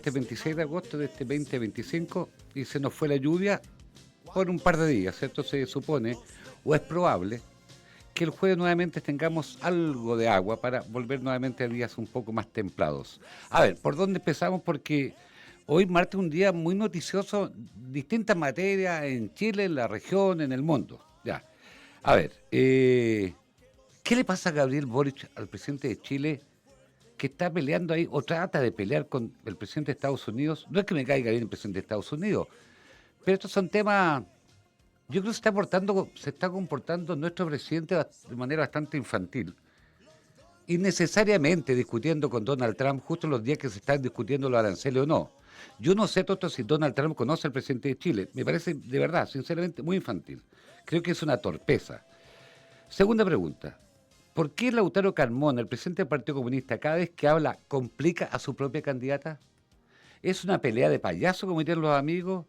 martes 26 de agosto de este 2025 y se nos fue la lluvia por un par de días, ¿cierto? Se supone, o es probable, que el jueves nuevamente tengamos algo de agua para volver nuevamente a días un poco más templados. A ver, ¿por dónde empezamos? Porque hoy martes es un día muy noticioso, distintas materias en Chile, en la región, en el mundo. Ya. A ver, ¿qué le pasa a Gabriel Boric, al presidente de Chile, que está peleando ahí o trata de pelear con el presidente de Estados Unidos? No es que me caiga bien el presidente de Estados Unidos, pero estos son temas. Yo creo que se está comportando nuestro presidente de manera bastante infantil. Innecesariamente discutiendo con Donald Trump justo en los días que se están discutiendo los aranceles o no. Yo no sé, Toto, si Donald Trump conoce al presidente de Chile. Me parece, de verdad, sinceramente, muy infantil. Creo que es una torpeza. Segunda pregunta. ¿Por qué Lautaro Carmona, el presidente del Partido Comunista, cada vez que habla, complica a su propia candidata? ¿Es una pelea de payaso, como dirían los amigos?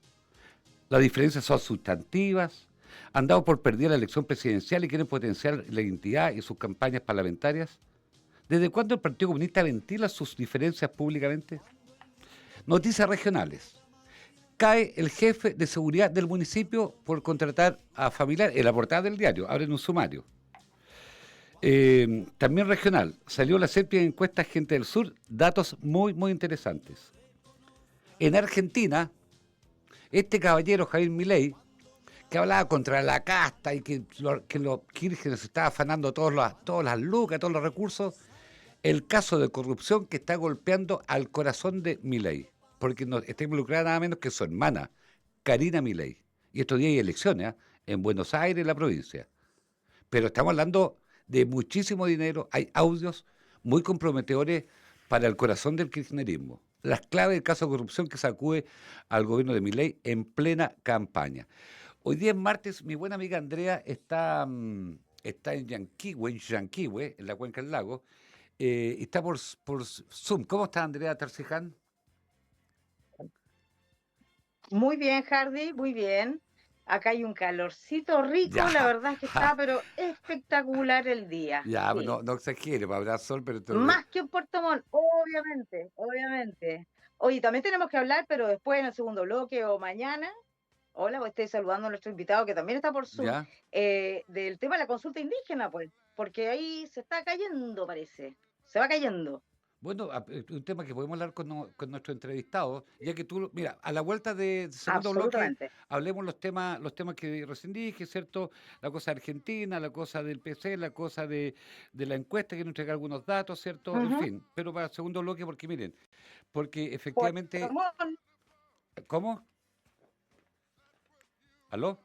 ¿Las diferencias son sustantivas? ¿Han dado por perdida la elección presidencial y quieren potenciar la identidad y sus campañas parlamentarias? ¿Desde cuándo el Partido Comunista ventila sus diferencias públicamente? Noticias regionales. Cae el jefe de seguridad del municipio por contratar a familiar, en la portada del diario, abren un sumario. También regional, salió la CEPI en encuesta Gente del Sur, datos muy, muy interesantes. En Argentina, este caballero Javier Milei, que hablaba contra la casta y que los Kirchner se estaba afanando todas las lucas, todos los recursos, el caso de corrupción que está golpeando al corazón de Milei, porque no, está involucrada nada menos que su hermana, Karina Milei. Y estos días hay elecciones, ¿eh? En Buenos Aires, en la provincia. Pero estamos hablando de muchísimo dinero, hay audios muy comprometedores para el corazón del kirchnerismo. Las claves del caso de corrupción que sacude al gobierno de Milei en plena campaña. Hoy día es martes, mi buena amiga Andrea está en Yanquihue, en la cuenca del lago, y está por Zoom. ¿Cómo está Andrea Tarciján? Muy bien, Hardy, muy bien. Acá hay un calorcito rico, la Ya, verdad es que está, pero espectacular el día. ya, Sí, no exagere, habrá sol, pero más que en Puerto Montt, obviamente, obviamente. Oye, también tenemos que hablar, pero después en el segundo bloque o mañana, hola, pues estoy saludando a nuestro invitado que también está por Zoom, ya. del tema de la consulta indígena, pues, porque ahí se está cayendo, parece, se va cayendo. Bueno, un tema que podemos hablar con nuestro entrevistado, ya que tú, mira, a la vuelta de segundo bloque, Absolutamente. hablemos los temas que recién dije, ¿cierto? La cosa de Argentina, la cosa del PC, la cosa de la encuesta, que nos entrega algunos datos, ¿cierto? En Ujú. fin, pero para el segundo bloque, porque miren, porque Puerto efectivamente, Montt, ¿cómo? ¿Aló?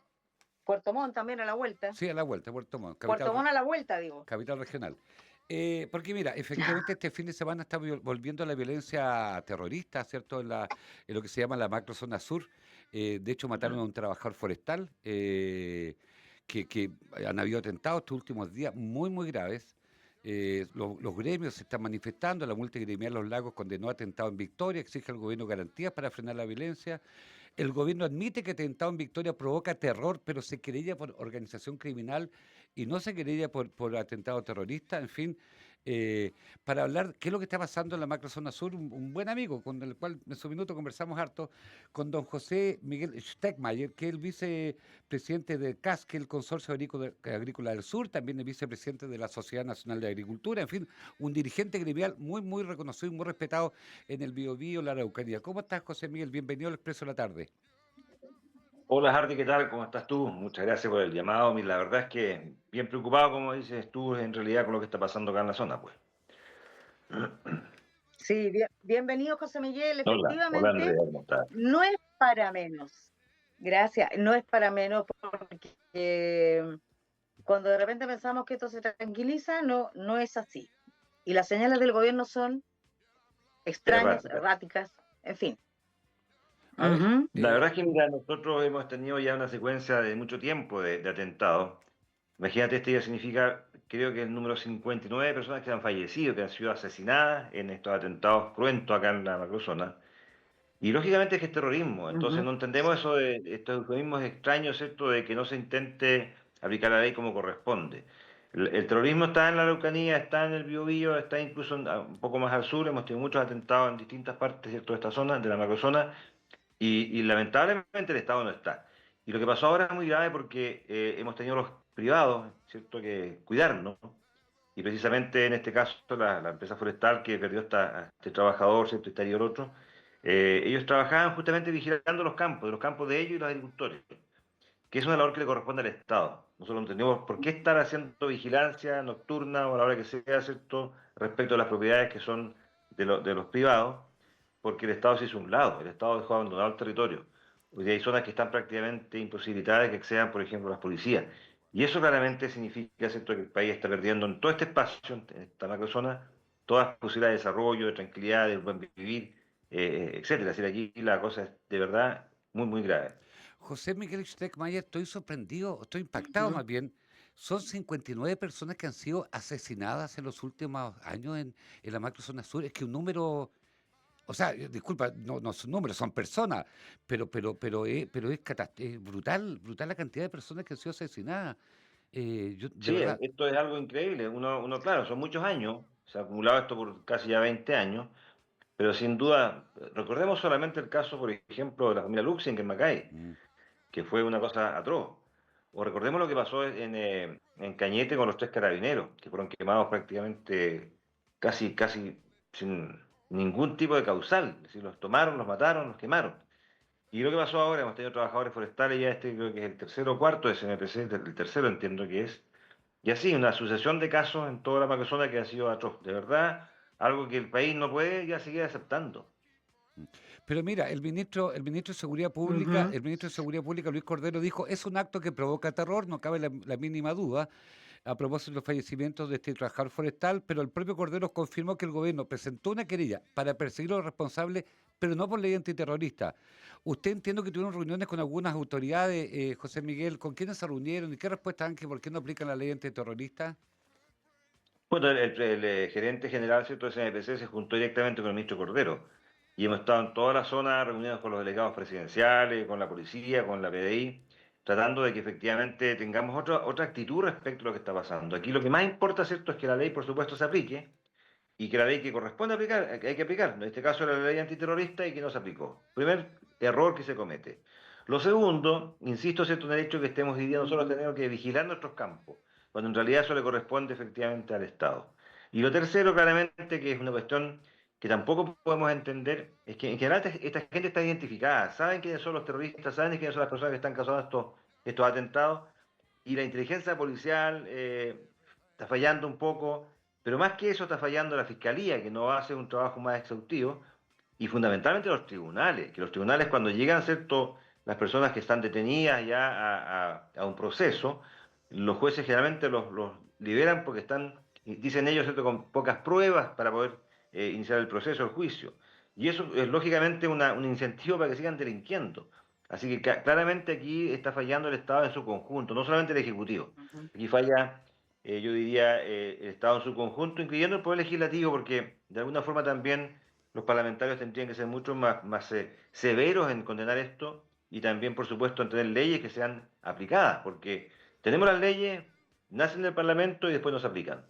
Puerto Montt también a la vuelta. Sí, a la vuelta, Puerto Montt, Puerto Montt a la vuelta, digo. capital regional. Porque mira, efectivamente este fin de semana está volviendo la violencia terrorista, ¿cierto? En lo que se llama la macrozona sur. De hecho, mataron a un trabajador forestal, que han habido atentados estos últimos días muy, muy graves. Los gremios se están manifestando, la multigremial Los Lagos condenó atentado en Victoria, exige al gobierno garantías para frenar la violencia. El gobierno admite que atentado en Victoria provoca terror, pero se querella por organización criminal y no se querella por atentado terrorista. En fin, para hablar qué es lo que está pasando en la macrozona sur, un buen amigo con el cual en su minuto conversamos harto, con don José Miguel Steckmayer, que es el vicepresidente de CAS, que es el Consorcio Agrícola del Sur, también el vicepresidente de la Sociedad Nacional de Agricultura, en fin, un dirigente gremial muy, muy reconocido y muy respetado en el Biobío, la Araucanía. ¿Cómo estás, José Miguel? Bienvenido al Expreso de la Tarde. Hola Hardy, ¿qué tal? ¿Cómo estás tú? Muchas gracias por el llamado. La verdad es que bien preocupado, como dices tú, en realidad con lo que está pasando acá en la zona, pues. Sí, bienvenido José Miguel. Hola, hola Efectivamente, Andrea, ¿cómo estás? no es para menos. Gracias, no es para menos porque cuando de repente pensamos que esto se tranquiliza, no, no es así. Y las señales del gobierno son extrañas, Errática. erráticas, en fin. A ver, Ujú. La verdad es que mira, nosotros hemos tenido ya una secuencia de mucho tiempo de atentados. Imagínate, este día significa, creo que el número 59 de personas que han fallecido, que han sido asesinadas en estos atentados cruentos acá en la macrozona. Y lógicamente es que es terrorismo, entonces Ujú. no entendemos eso de estos eufemismos extraños, esto de que no se intente aplicar la ley como corresponde. El terrorismo está en la Araucanía, está en el Biobío, está incluso un poco más al sur. Hemos tenido muchos atentados en distintas partes, ¿cierto?, de esta zona, de la macrozona, y lamentablemente el Estado no está. Y lo que pasó ahora es muy grave porque hemos tenido los privados, ¿cierto?, que cuidarnos, ¿no? Y precisamente en este caso la empresa forestal que perdió a este trabajador, ¿cierto?, y estaría el otro, ellos trabajaban justamente vigilando los campos de ellos y los agricultores, que es una labor que le corresponde al Estado. Nosotros no tenemos por qué estar haciendo vigilancia nocturna o a la hora que sea, ¿cierto?, respecto a las propiedades que son de los privados, porque el Estado se hizo a un lado, el Estado dejó abandonado el territorio. Hoy día hay zonas que están prácticamente imposibilitadas de que accedan, por ejemplo, las policías. Y eso claramente significa, ¿cierto?, que el país está perdiendo en todo este espacio, en esta macrozona, todas las posibilidades de desarrollo, de tranquilidad, de buen vivir, etcétera. Es decir, aquí la cosa es de verdad muy, muy grave. José Miguel Steckmayer, estoy sorprendido, estoy impactado Ujú. más bien. Son 59 personas que han sido asesinadas en los últimos años en la macrozona sur. Es que un número, o sea, disculpa, no son números, son personas, pero es brutal, brutal la cantidad de personas que han sido asesinadas. Yo, de Sí, verdad, esto es algo increíble. Claro, son muchos años, se ha acumulado esto por casi ya 20 años, pero sin duda, recordemos solamente el caso, por ejemplo, de la familia Luxing en Macay, mm, que fue una cosa atroz. O recordemos lo que pasó en Cañete con los tres carabineros, que fueron quemados prácticamente casi sin ningún tipo de causal. Es decir, los tomaron, los mataron, los quemaron. Y lo que pasó ahora, hemos tenido trabajadores forestales, ya este creo que es el tercero o cuarto de SNPC, el tercero entiendo que es, y así, una sucesión de casos en toda la macrozona que ha sido atroz. De verdad, algo que el país no puede ya seguir aceptando. mm. Pero mira, el ministro de Seguridad Pública, Ujú. el ministro de Seguridad Pública, Luis Cordero, dijo, es un acto que provoca terror, no cabe la mínima duda, a propósito de los fallecimientos de este trabajador forestal, pero el propio Cordero confirmó que el gobierno presentó una querella para perseguir a los responsables, pero no por ley antiterrorista. Usted entiendo que tuvieron reuniones con algunas autoridades, José Miguel, ¿con quiénes se reunieron y qué respuesta dan que por qué no aplican la ley antiterrorista? Bueno, el gerente general, ¿cierto?, de SNPC se juntó directamente con el ministro Cordero y hemos estado en toda la zona reunidos con los delegados presidenciales, con la policía, con la PDI, tratando de que efectivamente tengamos otra actitud respecto a lo que está pasando. Aquí lo que más importa, ¿cierto?, es que la ley, por supuesto, se aplique y que la ley que corresponde aplicar, que hay que aplicar. En este caso era la ley antiterrorista y que no se aplicó. Primer error que se comete. Lo segundo, insisto, ¿cierto?, en el hecho que estemos hoy día nosotros tenemos que vigilar nuestros campos, cuando en realidad eso le corresponde efectivamente al Estado. Y lo tercero, claramente, que es una cuestión que tampoco podemos entender, es que en general esta gente está identificada, saben quiénes son los terroristas, saben quiénes son las personas que están causando estos atentados, y la inteligencia policial está fallando un poco, pero más que eso está fallando la fiscalía, que no hace un trabajo más exhaustivo, y fundamentalmente los tribunales, que los tribunales cuando llegan, ¿cierto?, las personas que están detenidas ya a un proceso, los jueces generalmente los liberan porque están, dicen ellos, ¿cierto?, con pocas pruebas para poder iniciar el proceso, el juicio. Y eso es lógicamente un incentivo para que sigan delinquiendo. Así que claramente aquí está fallando el Estado en su conjunto, no solamente el Ejecutivo. Ujú. Aquí falla, yo diría, el Estado en su conjunto, incluyendo el Poder Legislativo, porque de alguna forma también los parlamentarios tendrían que ser mucho más severos en condenar esto y también, por supuesto, en tener leyes que sean aplicadas, porque tenemos las leyes, nacen del Parlamento y después no se aplican.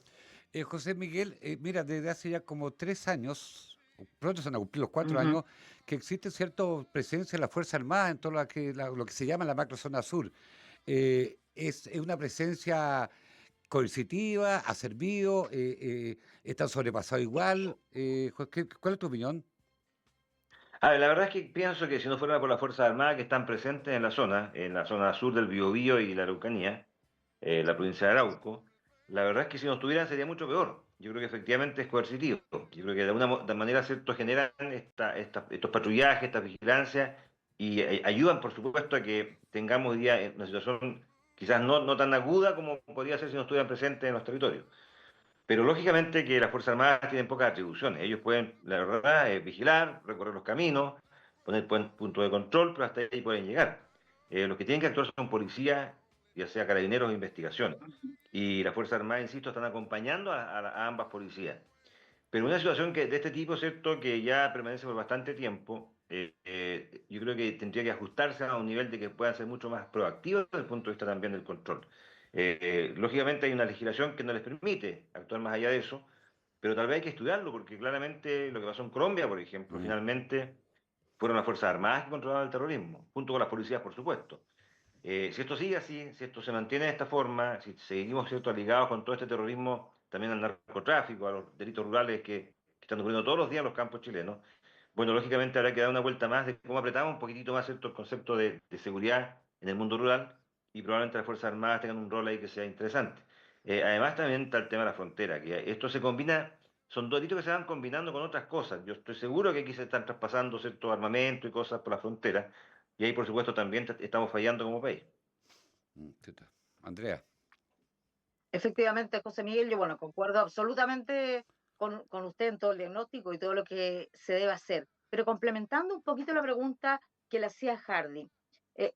José Miguel, mira, desde hace ya como 3 años, pronto se van a cumplir los cuatro Ujú. años, que existe cierta presencia de la Fuerza Armada en todo lo que se llama la macrozona sur. Es una presencia coercitiva, ha servido, están sobrepasados igual. ¿Cuál es tu opinión? A ver, la verdad es que pienso que si no fuera por las Fuerzas Armadas que están presentes en la zona sur del Biobío y la Araucanía, la provincia de Arauco, la verdad es que si no estuvieran sería mucho peor. Yo creo que efectivamente es coercitivo. Yo creo que de alguna de manera, ¿cierto?, generan estos patrullajes, estas vigilancias y ayudan, por supuesto, a que tengamos hoy día una situación quizás no tan aguda como podría ser si no estuvieran presentes en los territorios. Pero lógicamente que las Fuerzas Armadas tienen pocas atribuciones. Ellos pueden, la verdad, vigilar, recorrer los caminos, poner puntos de control, pero hasta ahí pueden llegar. Los que tienen que actuar son policías, ya sea carabineros o investigaciones. Y las Fuerzas Armadas, insisto, están acompañando a ambas policías. Pero una situación de este tipo, ¿cierto?, que ya permanece por bastante tiempo, yo creo que tendría que ajustarse a un nivel de que puedan ser mucho más proactivos desde el punto de vista también del control. Lógicamente hay una legislación que no les permite actuar más allá de eso, pero tal vez hay que estudiarlo, porque claramente lo que pasó en Colombia, por ejemplo, Mm. finalmente fueron las Fuerzas Armadas que controlaban el terrorismo, junto con las policías, por supuesto. Si esto sigue así, si esto se mantiene de esta forma, si seguimos, ¿cierto?, ligados con todo este terrorismo, también al narcotráfico, a los delitos rurales que están ocurriendo todos los días en los campos chilenos, bueno, lógicamente habrá que dar una vuelta más de cómo apretamos un poquitito más, ¿cierto?, el concepto de seguridad en el mundo rural, y probablemente las Fuerzas Armadas tengan un rol ahí que sea interesante. Además también está el tema de la frontera, que esto se combina, son dos delitos que se van combinando con otras cosas. Yo estoy seguro que aquí se están traspasando cierto armamento y cosas por la frontera, y ahí por supuesto también estamos fallando como país. Chuta. Andrea. Efectivamente, José Miguel, yo bueno, concuerdo absolutamente con usted en todo el diagnóstico y todo lo que se debe hacer. Pero complementando un poquito la pregunta que le hacía Hardy,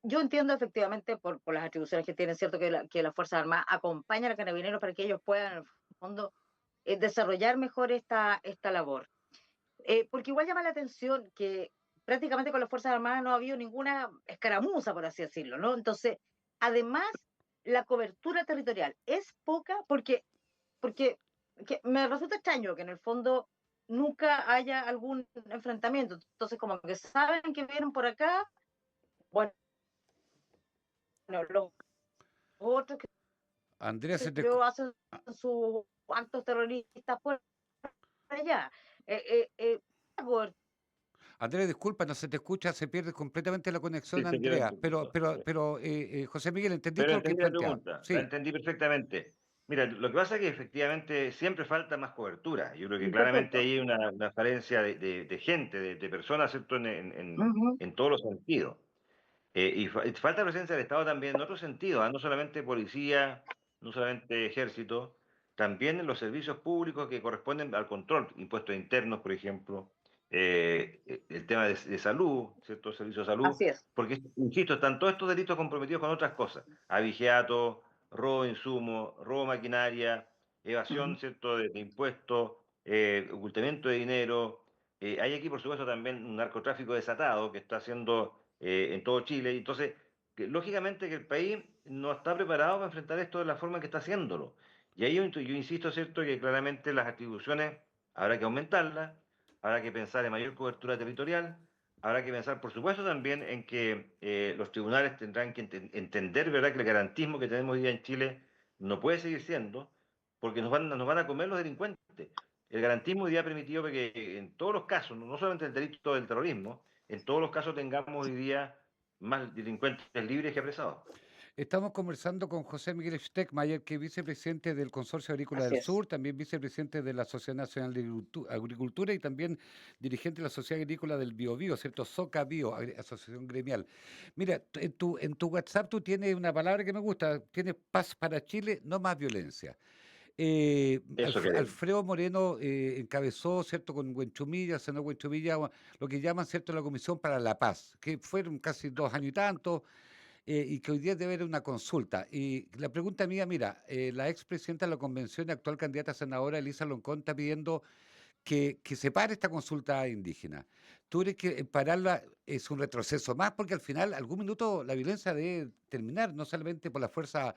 yo entiendo efectivamente por las atribuciones que tienen, ¿cierto? Que las Fuerzas Armadas acompañan a los carabineros para que ellos puedan, en el fondo, desarrollar mejor esta labor. Porque igual llama la atención que prácticamente con las Fuerzas Armadas no ha habido ninguna escaramuza, por así decirlo, ¿no? Entonces, además, la cobertura territorial es poca porque que me resulta extraño que en el fondo nunca haya algún enfrentamiento. Entonces, como que saben que vienen por acá, bueno, los otros que Andrea, se te... yo hacen sus actos terroristas por allá. Andrea, disculpa, no se te escucha, se pierde completamente la Sí, conexión, se queda Andrea. Pero, entrecortado. pero, pero, José Miguel, ¿entendiste Pero lo que entendí la planteaba? pregunta, la Sí, entendí perfectamente. Mira, lo que pasa es que efectivamente siempre falta más cobertura. Yo creo que claramente perfecto. hay una falencia de gente, de personas, ¿cierto? Ujú. En todos los sentidos. Y falta presencia del Estado también en otros sentidos, ¿ah? No solamente policía, no solamente ejército, también en los servicios públicos que corresponden al control, impuestos internos, por ejemplo, el tema de salud, ciertos servicios de salud, Así es. porque, insisto, están todos estos delitos comprometidos con otras cosas, abigeato, robo de insumos, robo de maquinaria, evasión, Ujú. ¿cierto?, de impuestos, ocultamiento de dinero. Hay aquí, por supuesto, también un narcotráfico desatado que está haciendo en todo Chile. Y entonces, lógicamente que el país no está preparado para enfrentar esto de la forma que está haciéndolo. Y ahí yo insisto, ¿cierto?, que claramente las atribuciones habrá que aumentarlas, habrá que pensar en mayor cobertura territorial, habrá que pensar, por supuesto, también en que los tribunales tendrán que entender, ¿verdad?, que el garantismo que tenemos hoy día en Chile no puede seguir siendo, porque nos van a comer los delincuentes. El garantismo hoy día ha permitido que en todos los casos, no solamente el delito del terrorismo, en todos los casos tengamos hoy día más delincuentes libres que apresados. estamos conversando con José Miguel Steckmayer, que es vicepresidente del Consorcio Agrícola Así del es. Sur, también vicepresidente de la Sociedad Nacional de Agricultura y también dirigente de la Sociedad Agrícola del Biobío, ¿cierto? Soca Bio, Asociación Gremial. Mira, en tu WhatsApp tú tienes una palabra que me gusta, tienes paz para Chile, no más violencia. Eso queremos. Alfredo Moreno encabezó, ¿cierto?, con Huenchumilla, senador Huenchumilla, lo que llaman, ¿cierto?, la Comisión para la Paz, que fueron casi 2 años y tanto, y que hoy día debe haber una consulta. Y la pregunta mía, mira, la expresidenta de la convención y actual candidata a senadora, Elisa Loncón, está pidiendo que se pare esta consulta indígena. ¿Tú crees que pararla es un retroceso más? Porque al final, algún minuto, la violencia debe terminar, no solamente por la fuerza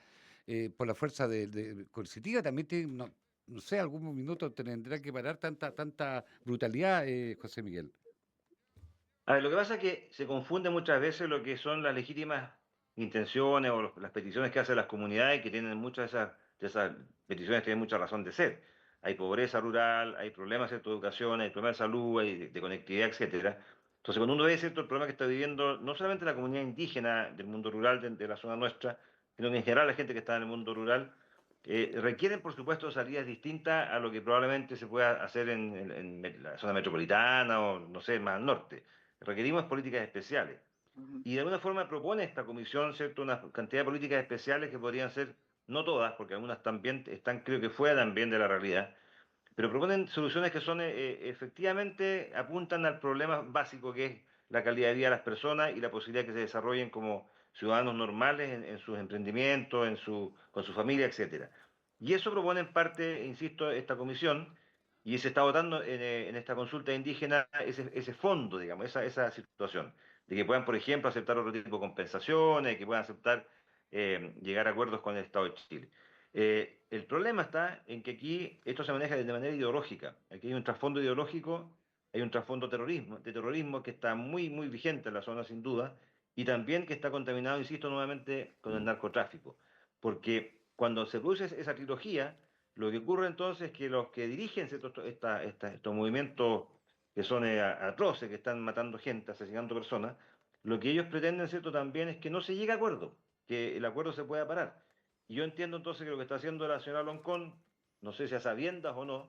coercitiva, también tiene, no, no sé, algún minuto tendrá que parar tanta brutalidad, José Miguel. A ver, lo que pasa es que se confunde muchas veces lo que son las legítimas intenciones o las peticiones que hacen las comunidades, que tienen muchas de esas peticiones tienen mucha razón de ser. Hay pobreza rural, hay problemas de educación, hay problemas de salud, hay de conectividad, etcétera. Entonces, cuando uno ve, ¿cierto?, el problema que está viviendo no solamente la comunidad indígena del mundo rural, de la zona nuestra, sino que en general la gente que está en el mundo rural, requieren, por supuesto, salidas distintas a lo que probablemente se pueda hacer en la zona metropolitana o, no sé, más al norte. Requerimos políticas especiales. Ujú. Y de alguna forma propone esta comisión, ¿cierto?, una cantidad de políticas especiales que podrían ser, no todas, porque algunas también están, creo que fuera también de la realidad, pero proponen soluciones que son efectivamente apuntan al problema básico que es la calidad de vida de las personas y la posibilidad de que se desarrollen como ciudadanos normales en sus emprendimientos, con su familia, etcétera. Y eso propone en parte, insisto, esta comisión, y se está votando en esta consulta indígena ese fondo, digamos, esa situación, de que puedan, por ejemplo, aceptar otro tipo de compensaciones, que puedan aceptar llegar a acuerdos con el Estado de Chile. El problema está en que aquí esto se maneja de manera ideológica. Aquí hay un trasfondo ideológico, hay un trasfondo de terrorismo que está muy, muy vigente en la zona sin duda, y también que está contaminado, insisto nuevamente, con el narcotráfico. Porque cuando se produce esa trilogía, lo que ocurre entonces es que los que dirigen ¿cierto? Estos movimientos que son atroces, que están matando gente, asesinando personas, lo que ellos pretenden, ¿cierto? También es que no se llegue a acuerdo, que el acuerdo se pueda parar. Y yo entiendo entonces que lo que está haciendo la señora Loncón, no sé si a sabiendas o no,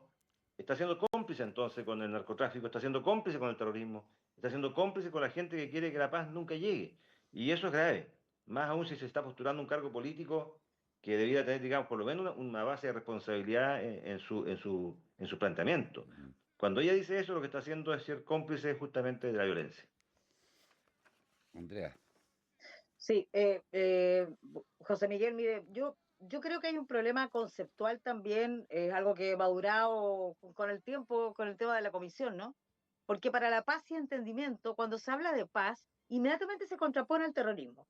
está siendo cómplice entonces con el narcotráfico, está siendo cómplice con el terrorismo, está siendo cómplice con la gente que quiere que la paz nunca llegue. Y eso es grave, más aún si se está postulando un cargo político que debiera tener, digamos, por lo menos una base de responsabilidad en su planteamiento. Cuando ella dice eso, lo que está haciendo es ser cómplice justamente de la violencia. Andrea. Sí, José Miguel, mire, yo creo que hay un problema conceptual también, es algo que va madurado con el tiempo, con el tema de la comisión, ¿no? Porque para la paz y entendimiento, cuando se habla de paz, inmediatamente se contrapone al terrorismo.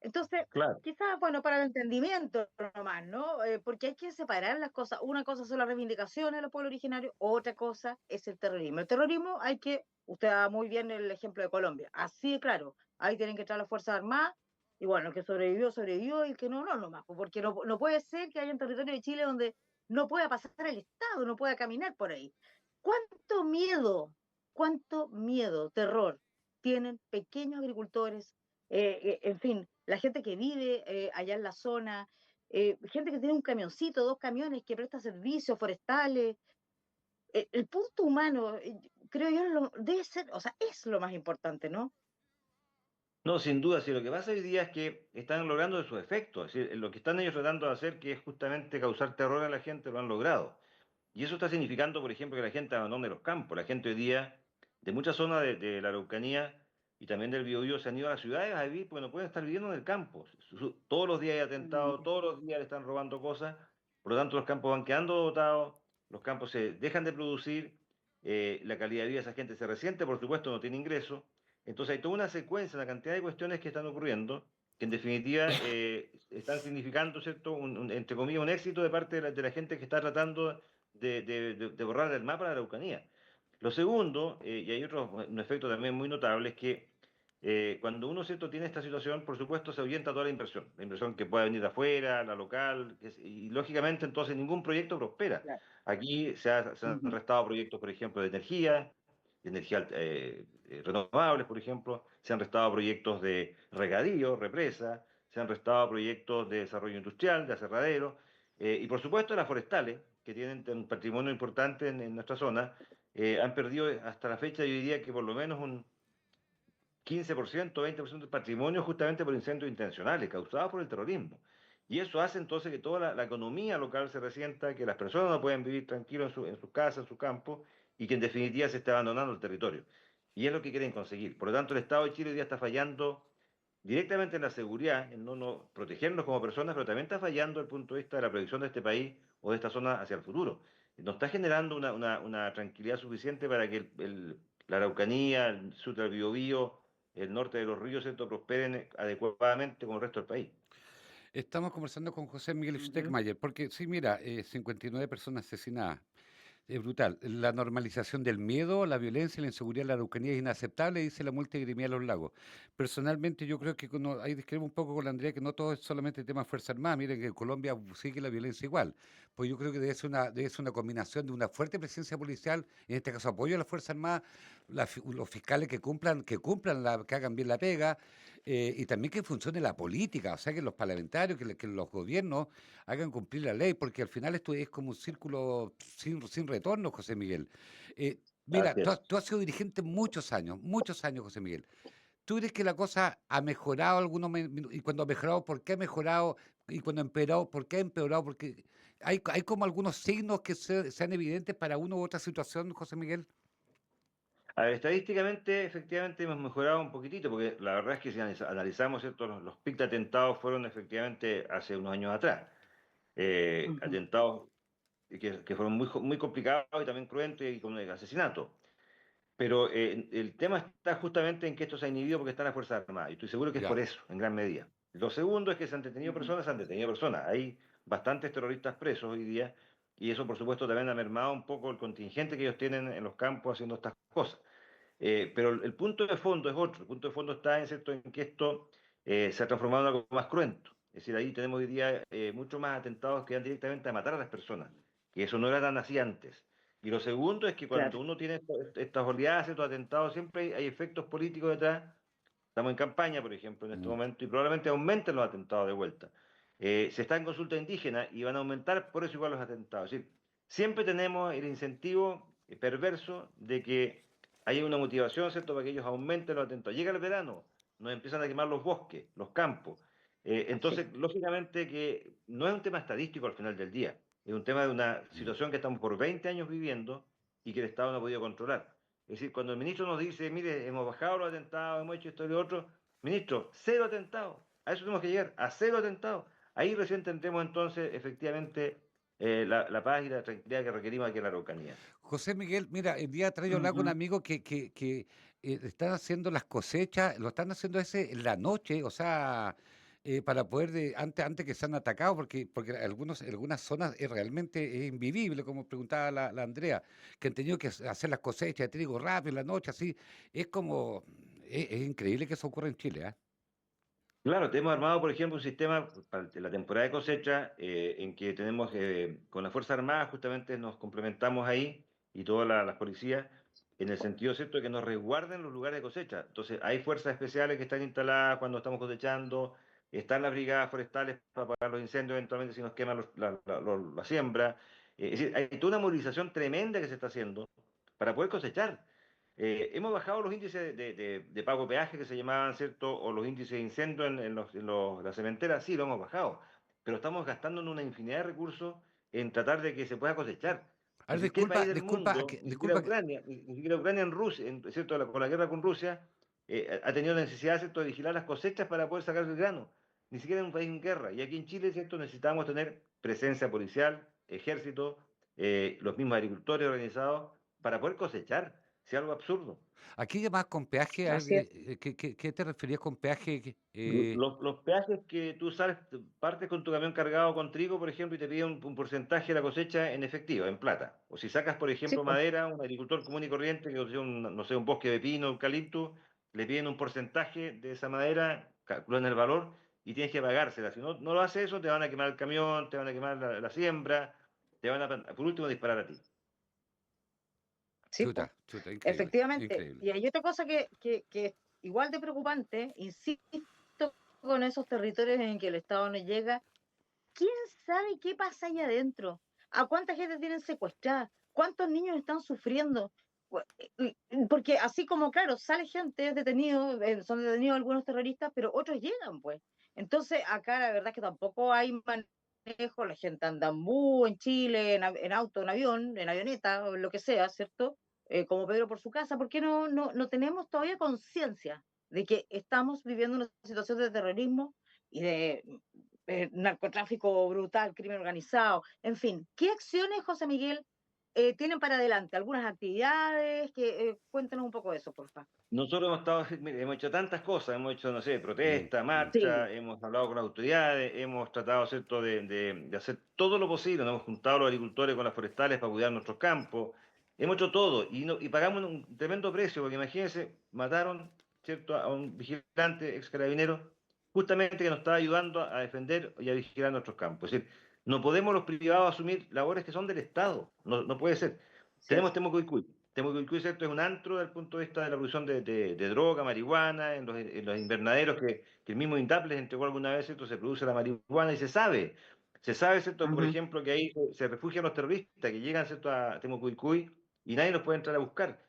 Entonces, Claro. quizás, bueno, para el entendimiento nomás, ¿no? Porque hay que separar las cosas. Una cosa son las reivindicaciones de los pueblos originarios, otra cosa es el terrorismo. El terrorismo usted da muy bien el ejemplo de Colombia, así de claro, ahí tienen que entrar las Fuerzas Armadas, y bueno, el que sobrevivió, sobrevivió, y el que no, no, nomás, pues, porque no puede ser que haya un territorio de Chile donde no pueda pasar el Estado, no pueda caminar por ahí. ¿Cuánto miedo, cuánto miedo, terror tienen pequeños agricultores, en fin, la gente que vive allá en la zona, gente que tiene un camioncito, dos camiones, que presta servicios forestales? El punto humano, creo yo, debe ser, o sea, es lo más importante, ¿no? No, sin duda, sí, lo que pasa hoy día es que están logrando de sus efectos, es decir, lo que están ellos tratando de hacer, que es justamente causar terror a la gente, lo han logrado. Y eso está significando, por ejemplo, que la gente abandone los campos. La gente hoy día, de muchas zonas de la Araucanía y también del Biobío, se han ido a las ciudades a vivir porque no pueden estar viviendo en el campo. Todos los días hay atentados, Mm. todos los días le están robando cosas, por lo tanto los campos van quedando dotados, los campos se dejan de producir, la calidad de vida de esa gente se resiente, por supuesto, no tiene ingresos. Entonces hay toda una secuencia, una cantidad de cuestiones que están ocurriendo que en definitiva están significando, ¿cierto?, entre comillas, un éxito de parte de la gente que está tratando de borrar del mapa la Araucanía. Lo segundo, y hay otro un efecto también muy notable, es que cuando uno, ¿cierto?, tiene esta situación, por supuesto, se ahuyenta toda la inversión que pueda venir de afuera, la local, y lógicamente entonces ningún proyecto prospera. Claro. Aquí se han Ujú. restado proyectos, por ejemplo, de energía renovables, por ejemplo, se han restado proyectos de regadío, represa, se han restado proyectos de desarrollo industrial, de aserradero, y por supuesto las forestales, que tienen un patrimonio importante en nuestra zona, han perdido hasta la fecha, yo diría que por lo menos un 15%, 20% del patrimonio justamente por incendios intencionales causados por el terrorismo. Y eso hace entonces que toda la economía local se resienta, que las personas no pueden vivir tranquilos en sus casas, en sus campos, y que en definitiva se esté abandonando el territorio. Y es lo que quieren conseguir. Por lo tanto, el Estado de Chile hoy día está fallando directamente en la seguridad, en no protegernos como personas, pero también está fallando desde el punto de vista de la proyección de este país o de esta zona hacia el futuro. No está generando una tranquilidad suficiente para que la Araucanía, el sur del Biobío, el norte de los ríos, ¿cierto?, prosperen adecuadamente con el resto del país. Estamos conversando con José Miguel Ujú. Steckmayer, porque sí, mira, 59 personas asesinadas. Es brutal. La normalización del miedo, la violencia y la inseguridad en la Araucanía es inaceptable, dice la multigremial Los Lagos. Personalmente, yo creo que ahí discrepo un poco con la Andrea, que no todo es solamente tema de Fuerza Armada. Miren que en Colombia sigue la violencia igual. Pues yo creo que debe ser una combinación de una fuerte presencia policial, en este caso apoyo a la Fuerza Armada, los fiscales que hagan bien la pega, y también que funcione la política, o sea, que los parlamentarios, que los gobiernos hagan cumplir la ley, porque al final esto es como un círculo sin retorno, José Miguel. Mira, Así es. tú has sido dirigente muchos años, José Miguel. ¿Tú crees que la cosa ha mejorado y cuando ha mejorado, por qué ha mejorado? Y cuando ha empeorado, ¿por qué ha empeorado? Porque hay como algunos signos que sean evidentes para una u otra situación, José Miguel. A ver, estadísticamente, efectivamente, hemos mejorado un poquitito, porque la verdad es que si analizamos, ¿cierto?, los picos de atentados fueron efectivamente hace unos años atrás. Ujú. Atentados que fueron muy complicados y también cruentos y con asesinatos. Pero el tema está justamente en que esto se ha inhibido porque están las Fuerzas Armadas. Y estoy seguro que es por Ya. eso, en gran medida. Lo segundo es que se han detenido personas. Hay bastantes terroristas presos hoy día y eso, por supuesto, también ha mermado un poco el contingente que ellos tienen en los campos haciendo estas cosas. Pero el punto de fondo es otro. El punto de fondo está en que esto se ha transformado en algo más cruento. Es decir, ahí tenemos hoy día muchos más atentados que van directamente a matar a las personas, que eso no era tan así antes. Y lo segundo es que Claro, cuando uno tiene estas oleadas, estos atentados, siempre hay efectos políticos detrás. Estamos en campaña, por ejemplo, en este Mm. momento, y probablemente aumenten los atentados de vuelta. Se está en consulta indígena y van a aumentar por eso igual los atentados. Es decir, siempre tenemos el incentivo perverso de que haya una motivación, ¿cierto?, para que ellos aumenten los atentados. Llega el verano, nos empiezan a quemar los bosques, los campos. así. Entonces, lógicamente que no es un tema estadístico al final del día, es un tema de una Mm. situación que estamos por 20 años viviendo y que el Estado no ha podido controlar. Es decir, cuando el ministro nos dice, mire, hemos bajado los atentados, hemos hecho esto y lo otro, ministro, cero atentados. A eso tenemos que llegar, a cero atentados. Ahí recién tendremos entonces efectivamente la paz y la tranquilidad que requerimos aquí en la Araucanía. José Miguel, mira, el día atrás yo hablaba con un Ujú. amigo que están haciendo las cosechas, lo están haciendo ese en la noche, o sea, para poder, antes que sean atacados, porque algunas zonas realmente es invivible, como preguntaba la Andrea, que han tenido que hacer las cosechas de trigo rápido en la noche, así, es como, es increíble que eso ocurra en Chile, ¿ah? Claro, te hemos armado, por ejemplo, un sistema para la temporada de cosecha en que tenemos con las Fuerzas Armadas, justamente nos complementamos ahí y todas las policías, en el sentido, ¿cierto?, de que nos resguarden los lugares de cosecha. Entonces, hay fuerzas especiales que están instaladas cuando estamos cosechando, están las brigadas forestales para apagar los incendios, eventualmente si nos queman la siembra. Es decir, hay toda una movilización tremenda que se está haciendo para poder cosechar. Hemos bajado los índices de pago peaje que se llamaban, ¿cierto? O los índices de incendio las cementeras, sí, lo hemos bajado. Pero estamos gastando en una infinidad de recursos en tratar de que se pueda cosechar. A ver, Es decir, ¿qué disculpa, país del disculpa, mundo, disculpa, Ni siquiera Ucrania en Rusia, ¿cierto? Con la guerra con Rusia, ha tenido la necesidad, ¿cierto?, de vigilar las cosechas para poder sacar el grano. Ni siquiera en un país en guerra. Y aquí en Chile, ¿cierto?, necesitamos tener presencia policial, ejército, los mismos agricultores organizados para poder cosechar. Si algo absurdo. aquí llamabas con peaje, a ver, Así es. ¿qué te referías con peaje? Los peajes que tú sales, partes con tu camión cargado con trigo, por ejemplo, y te piden un porcentaje de la cosecha en efectivo, en plata. O si sacas, por Sí, ejemplo, po. madera, un agricultor común y corriente, que posee no sé, un bosque de pino, eucalipto, le piden un porcentaje de esa madera, calculan el valor y tienes que pagársela. Si no lo haces eso, te van a quemar el camión, te van a quemar la siembra, te van a, por último, disparar a ti. Sí, Chuta, po. chuta, increíble, Efectivamente. increíble. Y hay otra cosa que es igual de preocupante, insisto, con esos territorios en que el Estado no llega. ¿Quién sabe qué pasa ahí adentro? ¿A cuánta gente tienen secuestrada? ¿Cuántos niños están sufriendo? Porque así como, claro, sale gente, es detenido, son detenidos algunos terroristas, pero otros llegan, pues. Entonces, acá la verdad es que tampoco hay manejo, la gente anda en bus, en Chile, en auto, en avión, en avioneta, o en lo que sea, ¿cierto? Como Pedro por su casa, ¿por qué no tenemos todavía conciencia de que estamos viviendo una situación de terrorismo y de narcotráfico brutal, crimen organizado, en fin? ¿Qué acciones, José Miguel, tienen para adelante? ¿Algunas actividades? Cuéntenos un poco de eso, por favor. Nosotros hemos estado, mire, hemos hecho tantas cosas, hemos hecho, no sé, Mm, protesta, mm. Sí. marcha, hemos hablado con autoridades, hemos tratado, ¿cierto?, de hacer todo lo posible, nos hemos juntado a los agricultores con las forestales para cuidar nuestros campos, hemos hecho todo y pagamos un tremendo precio, porque imagínense, mataron, ¿cierto?, a un vigilante ex carabinero, justamente que nos estaba ayudando a defender y a vigilar nuestros campos. Es decir, no podemos los privados asumir labores que son del Estado, no puede ser. Tenemos Cierto. Temucuicui. Temucuicui, ¿cierto?, es un antro desde el punto de vista de la producción de droga, marihuana, en los invernaderos que el mismo INDAP les entregó alguna vez, ¿cierto?, se produce la marihuana y se sabe, ¿cierto?, por Ujú. ejemplo, que ahí se refugian los terroristas que llegan, ¿cierto?, a Temucuicui y nadie los puede entrar a buscar.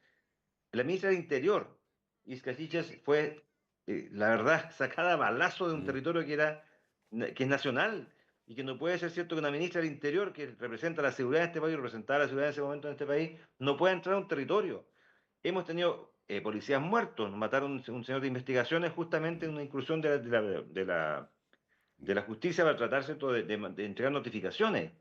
La ministra del Interior, Isca Siches, fue, la verdad, sacada a balazo de un Mm. territorio que es nacional y que no puede ser cierto que una ministra del Interior, que representa la seguridad de este país, representaba la seguridad en ese momento en este país, no pueda entrar a un territorio. Hemos tenido policías muertos, nos mataron un señor de investigaciones justamente en una incursión de la justicia para tratar, ¿cierto?, de entregar notificaciones.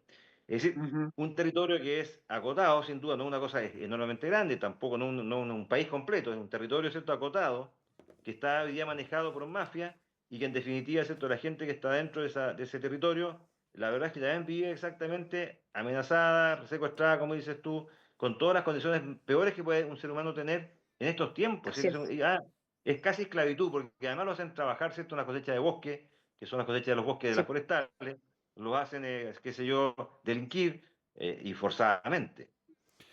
Es decir, Ujú. un territorio que es acotado, sin duda, no una cosa enormemente grande, tampoco no un país completo, es un territorio, ¿cierto?, acotado, que está hoy día manejado por mafia y que en definitiva, ¿cierto? La gente que está dentro de ese territorio, la verdad es que también vive exactamente amenazada, secuestrada, como dices tú, con todas las condiciones peores que puede un ser humano tener en estos tiempos. Así ¿Cierto? es. Es casi esclavitud, porque además lo hacen trabajar, ¿cierto? Una cosecha de bosque, que son las cosechas de los bosques de Sí. las forestales, lo hacen, qué sé yo, delinquir y forzadamente.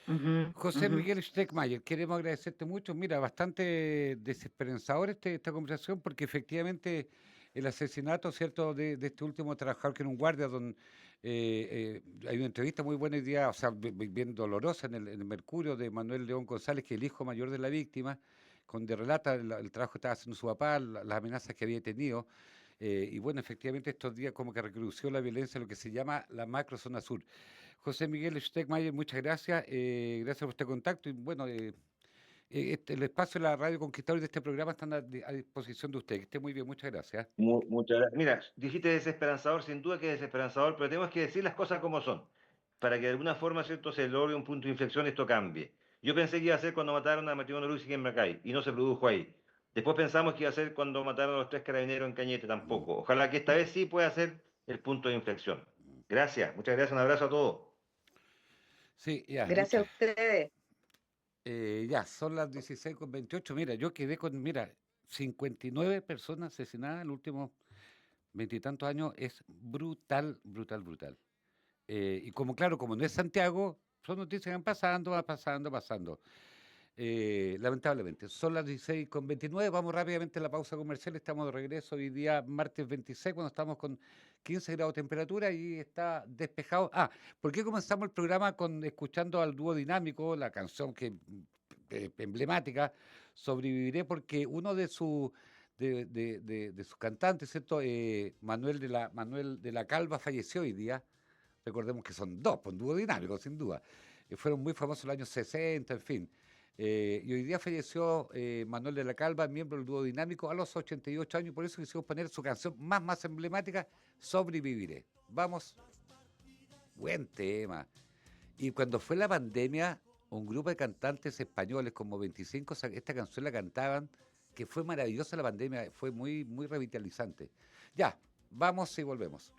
Ujú, José ujú. Miguel Steckmayer, queremos agradecerte mucho. Mira, bastante desesperanzador esta conversación porque efectivamente el asesinato, ¿cierto?, de este último trabajador que era un guardia, hay una entrevista muy buena hoy día, o sea, bien dolorosa en el Mercurio de Manuel León González, que es el hijo mayor de la víctima, donde relata el trabajo que estaba haciendo su papá, las amenazas que había tenido. Y bueno, efectivamente estos días como que recrudeció la violencia, lo que se llama la macrozona sur. José Miguel Steckmayer, muchas gracias. Gracias por este contacto. Y bueno, el espacio de la Radio Conquistador de este programa están a disposición de usted. Que esté muy bien, muchas gracias. Muchas gracias. Mira, dijiste desesperanzador, sin duda que es desesperanzador, pero tenemos que decir las cosas como son, para que de alguna forma, ¿cierto?, se logre un punto de inflexión y esto cambie. Yo pensé que iba a ser cuando mataron a Matías Norusi en Macay, y no se produjo ahí. Después pensamos que iba a ser cuando mataron a los 3 carabineros en Cañete, tampoco. Ojalá que esta vez sí pueda ser el punto de inflexión. Gracias, muchas gracias, un abrazo a todos. Sí, ya, Gracias a muchas. ustedes. Ya, son las 16:28. Mira, yo quedé con, mira, 59 personas asesinadas en los últimos veintitantos años. Es brutal, brutal, brutal. Y como claro, como no es Santiago, son noticias que van pasando, va pasando, pasando. Lamentablemente. Son las 16:29. Vamos rápidamente a la pausa comercial. Estamos de regreso hoy día, martes 26, cuando estamos con 15 grados de temperatura y está despejado. ¿Por qué comenzamos el programa escuchando al dúo dinámico, la canción que emblemática, Sobreviviré? Porque uno de sus cantantes, ¿cierto? Manuel de la Calva falleció hoy día. Recordemos que son dos, pues, un dúo dinámico, sin duda. Fueron muy famosos en los años 60, en fin. Y hoy día falleció Manuel de la Calva, miembro del dúo dinámico, a los 88 años, y por eso quisimos poner su canción más emblemática, Sobreviviré. Vamos, buen tema. Y cuando fue la pandemia, un grupo de cantantes españoles, como 25, esta canción la cantaban, que fue maravillosa la pandemia, fue muy, muy revitalizante. Ya, vamos y volvemos.